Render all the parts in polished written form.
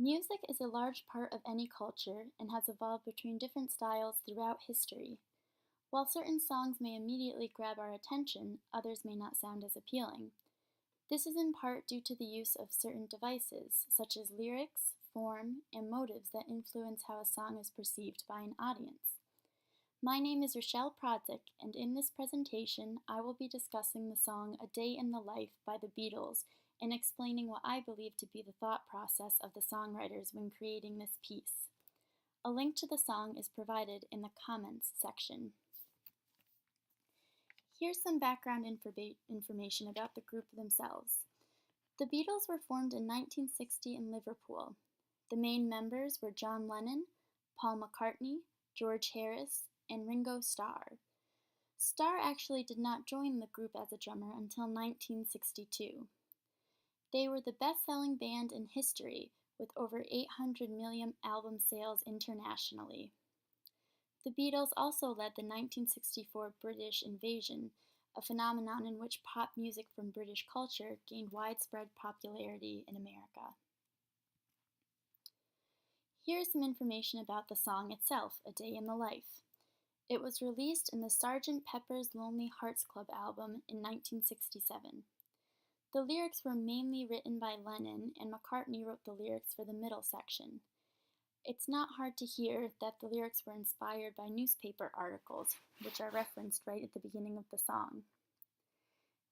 Music is a large part of any culture and has evolved between different styles throughout history. While certain songs may immediately grab our attention, others may not sound as appealing. This is in part due to the use of certain devices, such as lyrics, form, and motives that influence how a song is perceived by an audience. My name is Rachele, and in this presentation, I will be discussing the song A Day in the Life by the Beatles and explaining what I believe to be the thought process of the songwriters when creating this piece. A link to the song is provided in the comments section. Here's some background information about the group themselves. The Beatles were formed in 1960 in Liverpool. The main members were John Lennon, Paul McCartney, George Harris, and Ringo Starr. Starr actually did not join the group as a drummer until 1962. They were the best-selling band in history, with over 800 million album sales internationally. The Beatles also led the 1964 British invasion, a phenomenon in which pop music from British culture gained widespread popularity in America. Here is some information about the song itself, A Day in the Life. It was released in the Sgt. Pepper's Lonely Hearts Club album in 1967. The lyrics were mainly written by Lennon, and McCartney wrote the lyrics for the middle section. It's not hard to hear that the lyrics were inspired by newspaper articles, which are referenced right at the beginning of the song.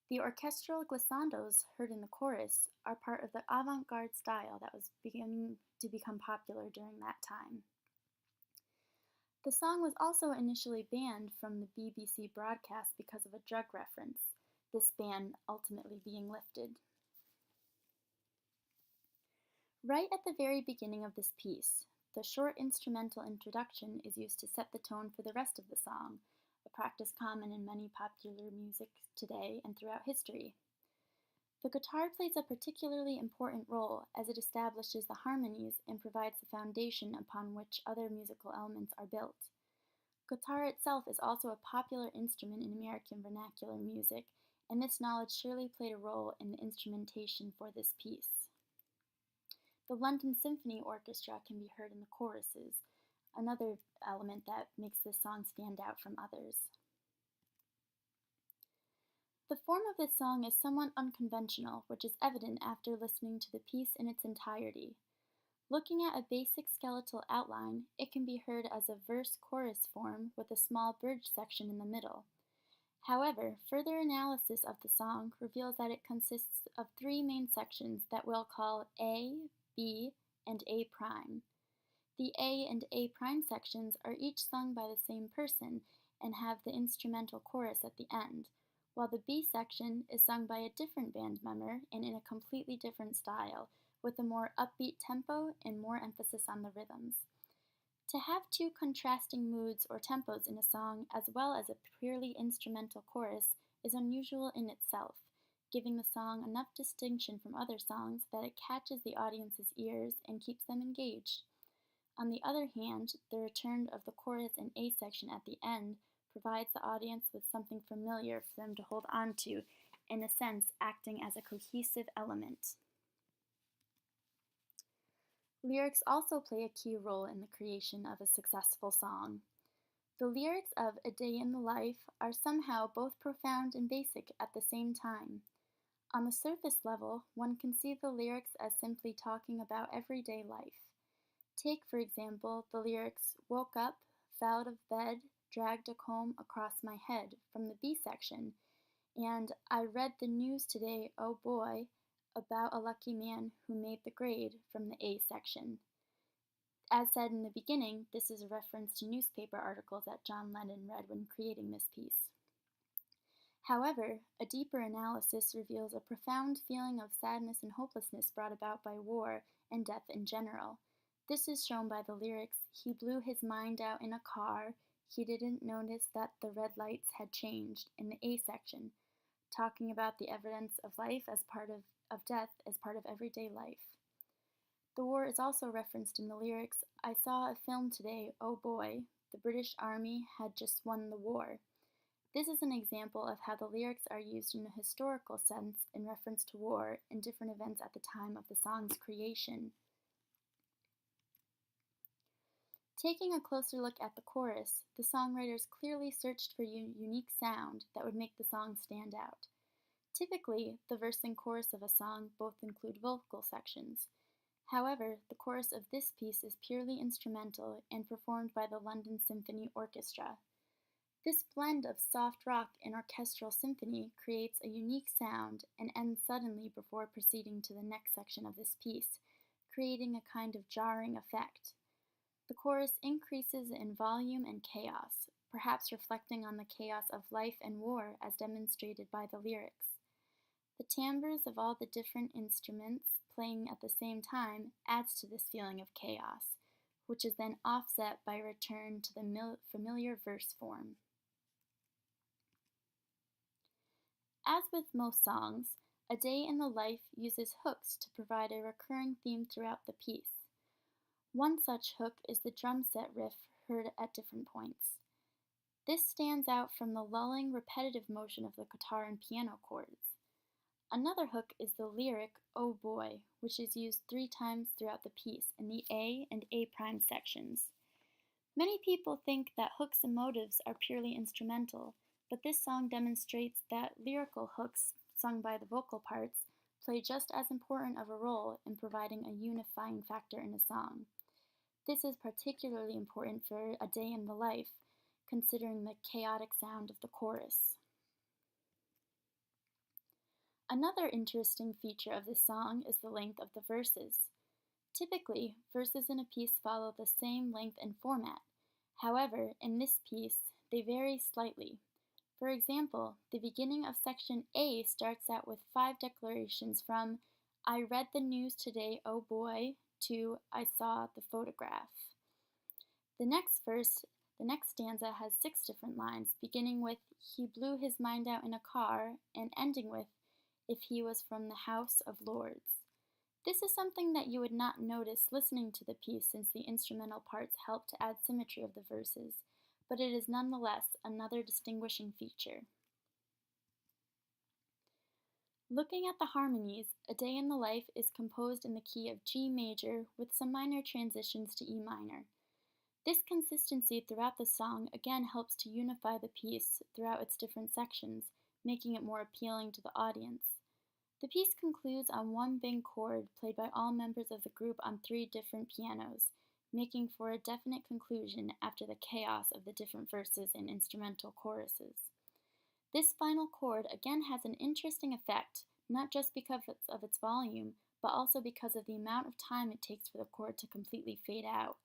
The orchestral glissandos heard in the chorus are part of the avant-garde style that was beginning to become popular during that time. The song was also initially banned from the BBC broadcast because of a drug reference, this ban ultimately being lifted. Right at the very beginning of this piece, the short instrumental introduction is used to set the tone for the rest of the song, a practice common in many popular music today and throughout history. The guitar plays a particularly important role as it establishes the harmonies and provides the foundation upon which other musical elements are built. Guitar itself is also a popular instrument in American vernacular music, and this knowledge surely played a role in the instrumentation for this piece. The London Symphony Orchestra can be heard in the choruses, another element that makes this song stand out from others. The form of this song is somewhat unconventional, which is evident after listening to the piece in its entirety. Looking at a basic skeletal outline, it can be heard as a verse-chorus form with a small bridge section in the middle. However, further analysis of the song reveals that it consists of three main sections that we'll call A, B, and A prime. The A and A prime sections are each sung by the same person and have the instrumental chorus at the end, while the B section is sung by a different band member and in a completely different style, with a more upbeat tempo and more emphasis on the rhythms. To have two contrasting moods or tempos in a song as well as a purely instrumental chorus is unusual in itself, giving the song enough distinction from other songs that it catches the audience's ears and keeps them engaged. On the other hand, the return of the chorus and A section at the end provides the audience with something familiar for them to hold on to, in a sense acting as a cohesive element. Lyrics also play a key role in the creation of a successful song. The lyrics of A Day in the Life are somehow both profound and basic at the same time. On the surface level, one can see the lyrics as simply talking about everyday life. Take, for example, the lyrics, "Woke up, fell out of bed, dragged a comb across my head" from the B section, and "I read the news today, oh boy, about a lucky man who made the grade" from the A section. As said in the beginning, this is a reference to newspaper articles that John Lennon read when creating this piece. However, a deeper analysis reveals a profound feeling of sadness and hopelessness brought about by war and death in general. This is shown by the lyrics, "He blew his mind out in a car, he didn't notice that the red lights had changed" in the A section, talking about the evidence of life as part of death as part of everyday life. The war is also referenced in the lyrics, "I saw a film today, oh boy, the British Army had just won the war." This is an example of how the lyrics are used in a historical sense in reference to war and different events at the time of the song's creation. Taking a closer look at the chorus, the songwriters clearly searched for a unique sound that would make the song stand out. Typically, the verse and chorus of a song both include vocal sections. However, the chorus of this piece is purely instrumental and performed by the London Symphony Orchestra. This blend of soft rock and orchestral symphony creates a unique sound and ends suddenly before proceeding to the next section of this piece, creating a kind of jarring effect. The chorus increases in volume and chaos, perhaps reflecting on the chaos of life and war as demonstrated by the lyrics. The timbres of all the different instruments playing at the same time adds to this feeling of chaos, which is then offset by a return to the familiar verse form. As with most songs, A Day in the Life uses hooks to provide a recurring theme throughout the piece. One such hook is the drum set riff heard at different points. This stands out from the lulling, repetitive motion of the guitar and piano chords. Another hook is the lyric, "Oh Boy," which is used 3 times throughout the piece in the A and A' sections. Many people think that hooks and motives are purely instrumental, but this song demonstrates that lyrical hooks, sung by the vocal parts, play just as important of a role in providing a unifying factor in a song. This is particularly important for A Day in the Life, considering the chaotic sound of the chorus. Another interesting feature of this song is the length of the verses. Typically, verses in a piece follow the same length and format. However, in this piece, they vary slightly. For example, the beginning of section A starts out with 5 declarations from "I read the news today, oh boy," to "I saw the photograph." The next stanza has 6 different lines, beginning with "He blew his mind out in a car," and ending with "If he was from the House of Lords." This is something that you would not notice listening to the piece since the instrumental parts help to add symmetry of the verses, but it is nonetheless another distinguishing feature. Looking at the harmonies, A Day in the Life is composed in the key of G major with some minor transitions to E minor. This consistency throughout the song again helps to unify the piece throughout its different sections, making it more appealing to the audience. The piece concludes on one big chord played by all members of the group on 3 different pianos, making for a definite conclusion after the chaos of the different verses and instrumental choruses. This final chord again has an interesting effect, not just because of its volume, but also because of the amount of time it takes for the chord to completely fade out.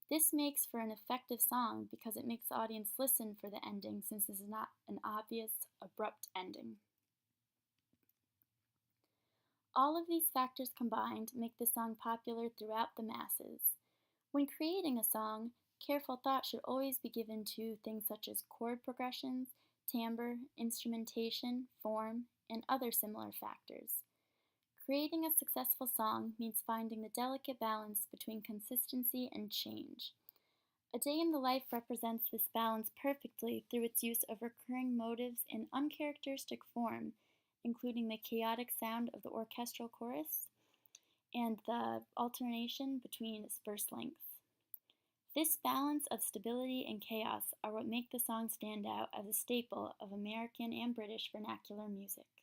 This makes for an effective song because it makes the audience listen for the ending, since this is not an obvious, abrupt ending. All of these factors combined make the song popular throughout the masses. When creating a song, careful thought should always be given to things such as chord progressions, timbre, instrumentation, form, and other similar factors. Creating a successful song means finding the delicate balance between consistency and change. A Day in the Life represents this balance perfectly through its use of recurring motives in uncharacteristic form, including the chaotic sound of the orchestral chorus and the alternation between verse lengths. This balance of stability and chaos are what make the song stand out as a staple of American and British vernacular music.